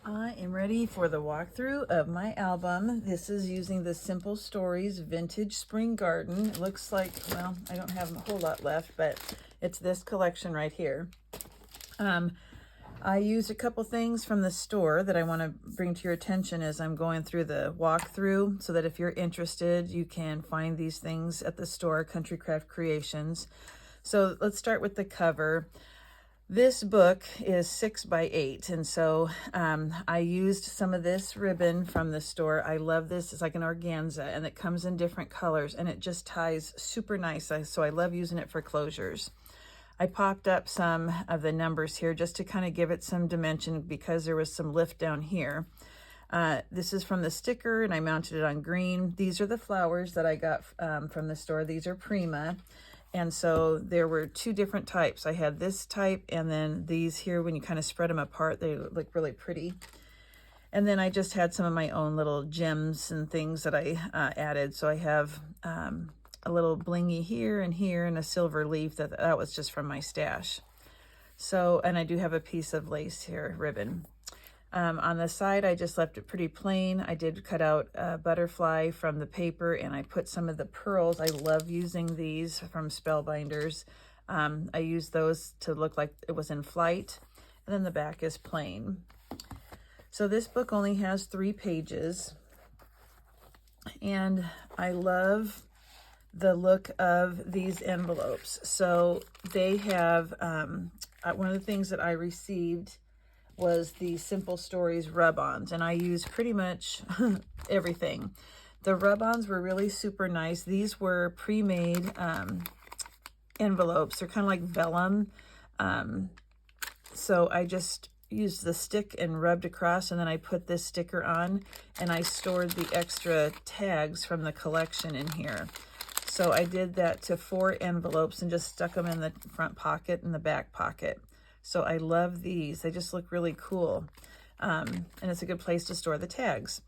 I am ready for the walkthrough of my album. This is using the Simple Stories Vintage Spring Garden. It looks like, well, I don't have a whole lot left, but it's this collection right here. I used a couple things from the store that I want to bring to your attention as I'm going through the walkthrough, so that if you're interested, you can find these things at the store, Country Craft Creations. So let's start with the cover. This book is 6 by 8, and so I used some of this ribbon from the store. I love this. It's like an organza, and it comes in different colors, and it just ties super nice. So I love using it for closures. I popped up some of the numbers here just to kind of give it some dimension because there was some lift down here. This is from the sticker, and I mounted it on green. These are the flowers that I got from the store. These are Prima. And so there were two different types. I had this type, and then these here, when you kind of spread them apart, they look really pretty. And then I just had some of my own little gems and things that I added. So I have a little blingy here, and a silver leaf that was just from my stash. So, and I do have a piece of lace here, ribbon. On the side, I just left it pretty plain. I did cut out a butterfly from the paper, and I put some of the pearls. I love using these from Spellbinders. I used those to look like it was in flight, and then the back is plain. So this book only has 3 pages, and I love the look of these envelopes. So they have, one of the things that I received was the Simple Stories rub-ons, and I use pretty much everything. The rub-ons were really super nice. These were pre-made envelopes. They're kind of like vellum. So I just used the stick and rubbed across, and then I put this sticker on, and I stored the extra tags from the collection in here. So I did that to 4 envelopes and just stuck them in the front pocket and the back pocket. So I love these. They just look really cool. And it's a good place to store the tags.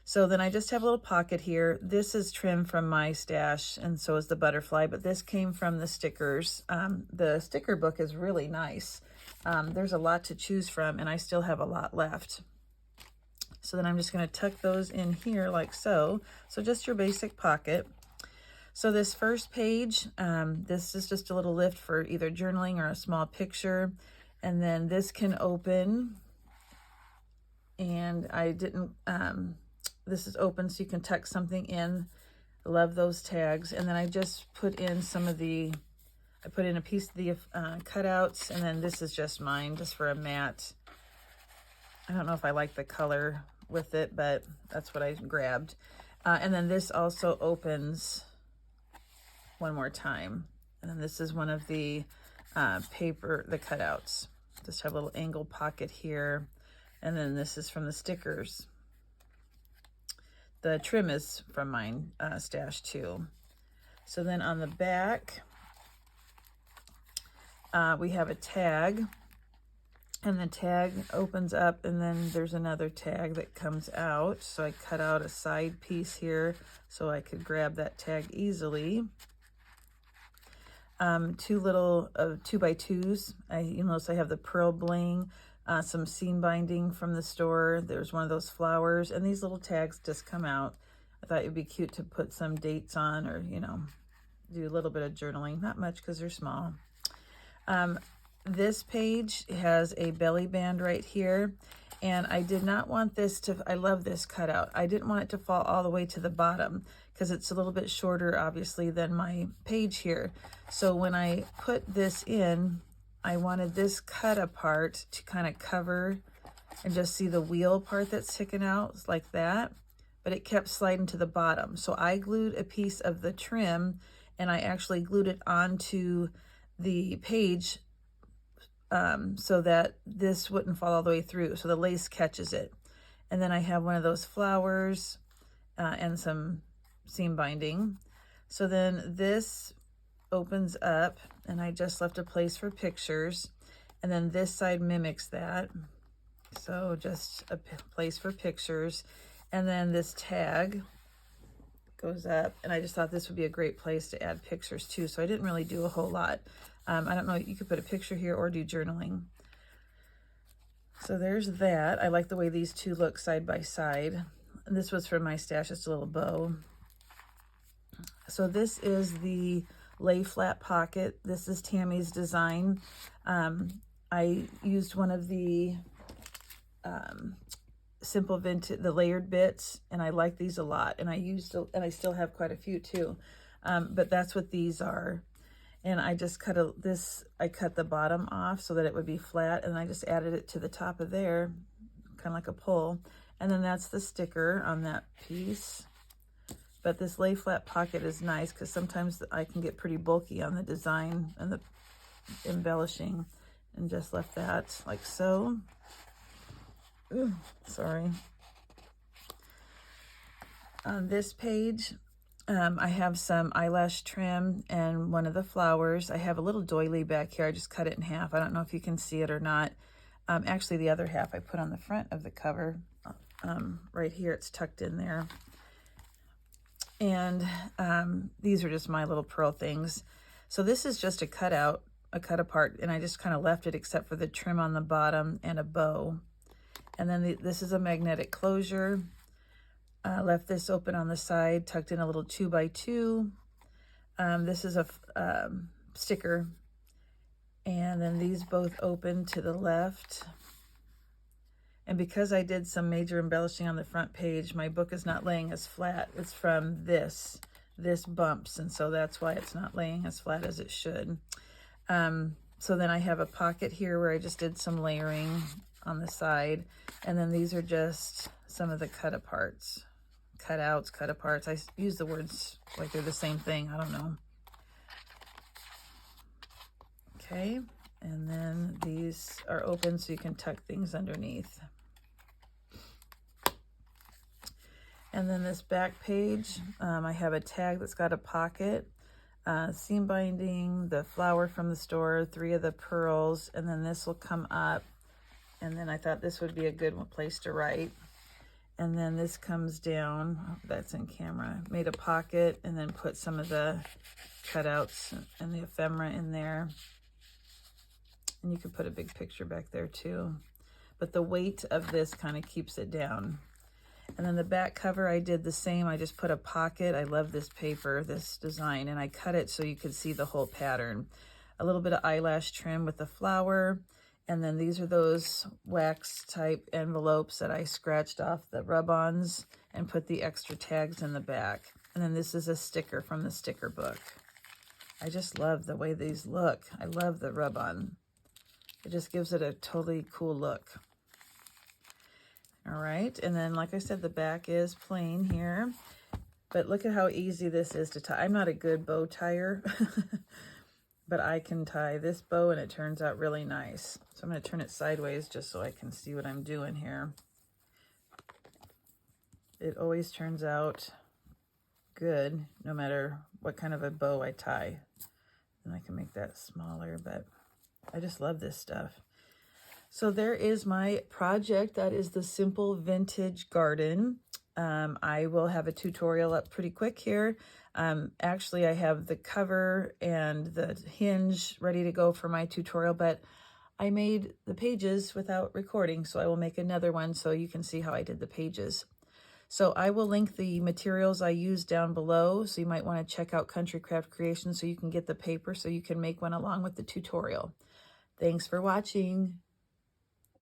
So then I just have a little pocket here. This is trim from my stash, and so is the butterfly, but this came from the stickers. The sticker book is really nice. There's a lot to choose from, and I still have a lot left. So then I'm just going to tuck those in here like so. So just your basic pocket. So this first page, this is just a little lift for either journaling or a small picture. And then this can open, and I didn't, this is open so you can tuck something in. I love those tags. And then I just put in some of the, I put in a piece of the cutouts, and then this is just mine, just for a matte. I don't know if I like the color with it, but that's what I grabbed. And then this also opens one more time. And then this is one of the paper, the cutouts. Just have a little angle pocket here. And then this is from the stickers. The trim is from mine stash too. So then on the back, we have a tag, and the tag opens up, and then there's another tag that comes out. So I cut out a side piece here so I could grab that tag easily. 2 little 2x2s. You notice I have the pearl bling, some seam binding from the store. There's one of those flowers, and these little tags just come out. I thought it'd be cute to put some dates on, or, you know, do a little bit of journaling. Not much because they're small. This page has a belly band right here, and I did not want this to, I love this cutout. I didn't want it to fall all the way to the bottom because it's a little bit shorter, obviously, than my page here. So when I put this in, I wanted this cut apart to kind of cover and just see the wheel part that's sticking out like that, but it kept sliding to the bottom. So I glued a piece of the trim, and I actually glued it onto the page so that this wouldn't fall all the way through, so the lace catches it. And then I have one of those flowers and some seam binding. So then this opens up, and I just left a place for pictures, and then this side mimics that, so just a place for pictures. And then this tag goes up, and I just thought this would be a great place to add pictures too, so I didn't really do a whole lot. I don't know, you could put a picture here or do journaling. So there's that. I like the way these two look side by side. And this was from my stash, just a little bow. So this is the lay flat pocket. This is Tammy's design. I used one of the simple vintage, the layered bits, and I like these a lot. And I still have quite a few too. But that's what these are. And I just cut I cut the bottom off so that it would be flat, and I just added it to the top of there, kind of like a pull. And then that's the sticker on that piece. But this lay flat pocket is nice because sometimes I can get pretty bulky on the design and the embellishing, and just left that like so. Ooh, sorry. On this page, I have some eyelash trim and one of the flowers. I have a little doily back here. I just cut it in half. I don't know if you can see it or not. Actually, the other half I put on the front of the cover. Right here, it's tucked in there. And these are just my little pearl things. So this is just a cut apart, and I just kind of left it except for the trim on the bottom and a bow. And then this is a magnetic closure. Left this open on the side, tucked in a little 2x2. This is a sticker. And then these both open to the left. And because I did some major embellishing on the front page, my book is not laying as flat. It's from this bumps, and so that's why it's not laying as flat as it should. So then I have a pocket here where I just did some layering on the side. And then these are just some of the cutouts. I use the words like they're the same thing. I don't know. Okay, and then these are open so you can tuck things underneath. And then this back page, I have a tag that's got a pocket, seam binding, the flower from the store, 3 of the pearls, and then this will come up. And then I thought this would be a good place to write. And then this comes down, that's in camera, made a pocket, and then put some of the cutouts and the ephemera in there. And you could put a big picture back there too. But the weight of this kind of keeps it down. And then the back cover, I did the same. I just put a pocket. I love this paper, this design, and I cut it so you could see the whole pattern. A little bit of eyelash trim with the flower. And then these are those wax type envelopes that I scratched off the rub-ons and put the extra tags in the back. And then this is a sticker from the sticker book. I just love the way these look. I love the rub-on. It just gives it a totally cool look. All right, and then like I said, the back is plain here. But look at how easy this is to tie. I'm not a good bow tire. But I can tie this bow and it turns out really nice. So I'm going to turn it sideways just so I can see what I'm doing here. It always turns out good no matter what kind of a bow I tie. And I can make that smaller, but I just love this stuff. So there is my project. That is the Simple Vintage Garden. I will have a tutorial up pretty quick here. Actually, I have the cover and the hinge ready to go for my tutorial, but I made the pages without recording, so I will make another one so you can see how I did the pages. So I will link the materials I used down below, so you might want to check out Country Craft Creations so you can get the paper so you can make one along with the tutorial. Thanks for watching.